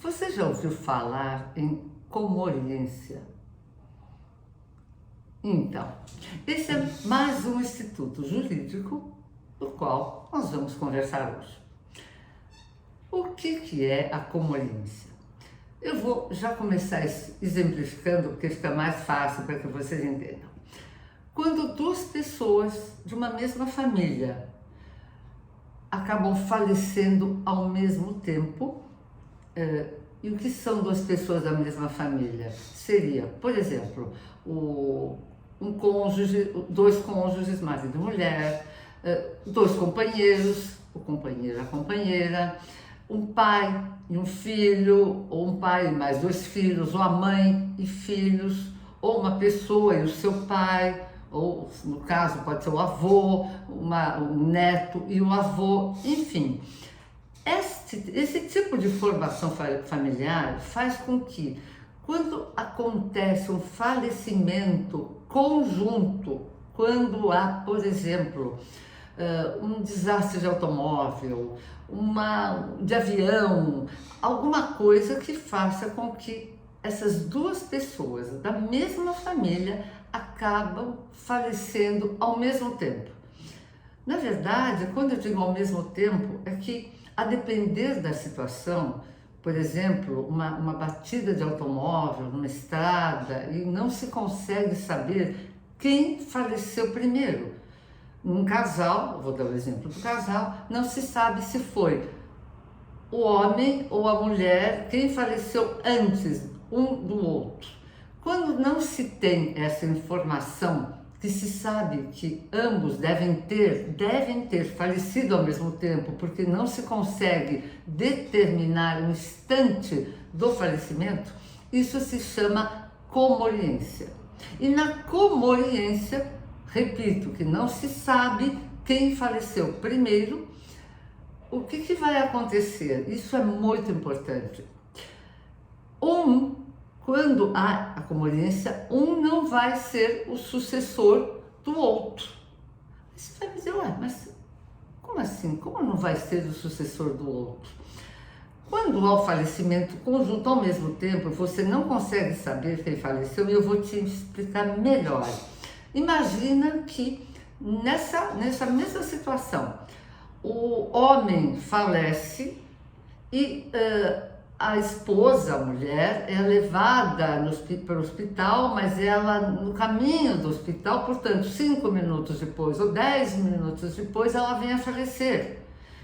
Você já ouviu falar em comoriência? Então, esse é mais um instituto jurídico do qual nós vamos conversar hoje. O que é a comoriência? Eu vou já começar exemplificando, porque fica mais fácil para que vocês entendam. Quando duas pessoas de uma mesma família acabam falecendo ao mesmo tempo, e o que são duas pessoas da mesma família? Seria, por exemplo, dois cônjuges, marido e mulher, dois companheiros, o companheiro e a companheira, um pai e um filho, ou um pai e mais dois filhos, ou a mãe e filhos, ou uma pessoa e o seu pai, ou no caso pode ser o avô, um neto e o avô, enfim. Esse tipo de formação familiar faz com que, quando acontece um falecimento conjunto, quando há, por exemplo, um desastre de automóvel, de avião, alguma coisa que faça com que essas duas pessoas da mesma família acabam falecendo ao mesmo tempo. Na verdade, quando eu digo ao mesmo tempo, é que, a depender da situação, por exemplo, uma batida de automóvel numa estrada e não se consegue saber quem faleceu primeiro. Um casal, vou dar o exemplo do casal, não se sabe se foi o homem ou a mulher quem faleceu antes um do outro. Quando não se tem essa informação, que se sabe que ambos devem ter falecido ao mesmo tempo, porque não se consegue determinar o instante do falecimento, isso se chama comoriência. E na comoriência, repito, que não se sabe quem faleceu primeiro, o que vai acontecer? Isso é muito importante. Quando há a comoriência, um não vai ser o sucessor do outro. Você vai me dizer, ué, mas como assim? Como não vai ser o sucessor do outro? Quando há o falecimento conjunto ao mesmo tempo, você não consegue saber quem faleceu, e eu vou te explicar melhor. Imagina que nessa mesma situação, o homem falece e a esposa, a mulher, é levada para o hospital, mas ela, no caminho do hospital, portanto, 5 minutos depois ou 10 minutos depois, ela vem a falecer.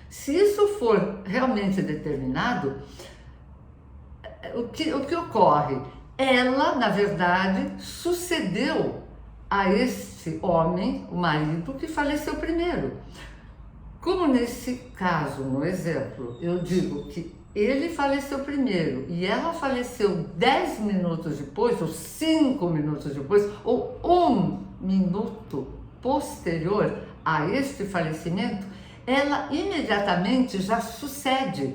Se isso for realmente determinado, o que ocorre? Ela, na verdade, sucedeu a esse homem, o marido, que faleceu primeiro. Como nesse caso, no exemplo, eu digo que ele faleceu primeiro e ela faleceu 10 minutos depois, ou 5 minutos depois, ou 1 minuto posterior a este falecimento, ela imediatamente já sucede.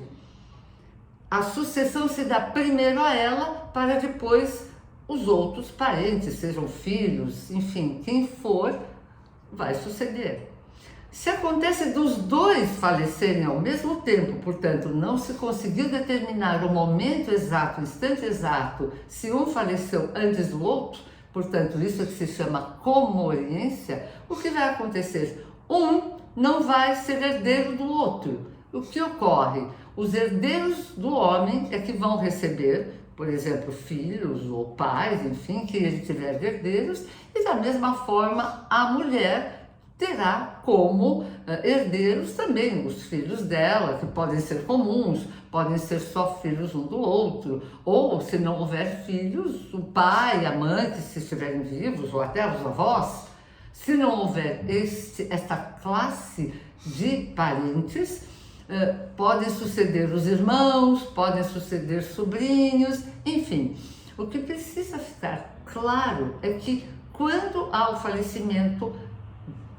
A sucessão se dá primeiro a ela, para depois os outros parentes, sejam filhos, enfim, quem for, vai suceder. Se acontece dos dois falecerem ao mesmo tempo, portanto, não se conseguiu determinar o momento exato, o instante exato, se um faleceu antes do outro, portanto, isso é que se chama comoriência, o que vai acontecer? Um não vai ser herdeiro do outro. O que ocorre? Os herdeiros do homem é que vão receber, por exemplo, filhos ou pais, enfim, que ele tiver herdeiros, e da mesma forma a mulher terá como herdeiros também os filhos dela, que podem ser comuns, podem ser só filhos um do outro, ou se não houver filhos, o pai, a mãe, se estiverem vivos, ou até os avós. Se não houver esta classe de parentes, podem suceder os irmãos, podem suceder sobrinhos, enfim. O que precisa ficar claro é que quando há o falecimento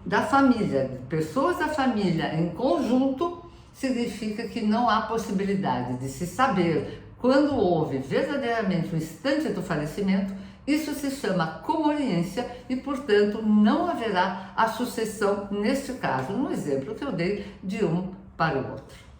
da família, de pessoas da família em conjunto, significa que não há possibilidade de se saber quando houve verdadeiramente o instante do falecimento. Isso se chama comoriência e, portanto, não haverá a sucessão neste caso, no exemplo que eu dei de um para o outro.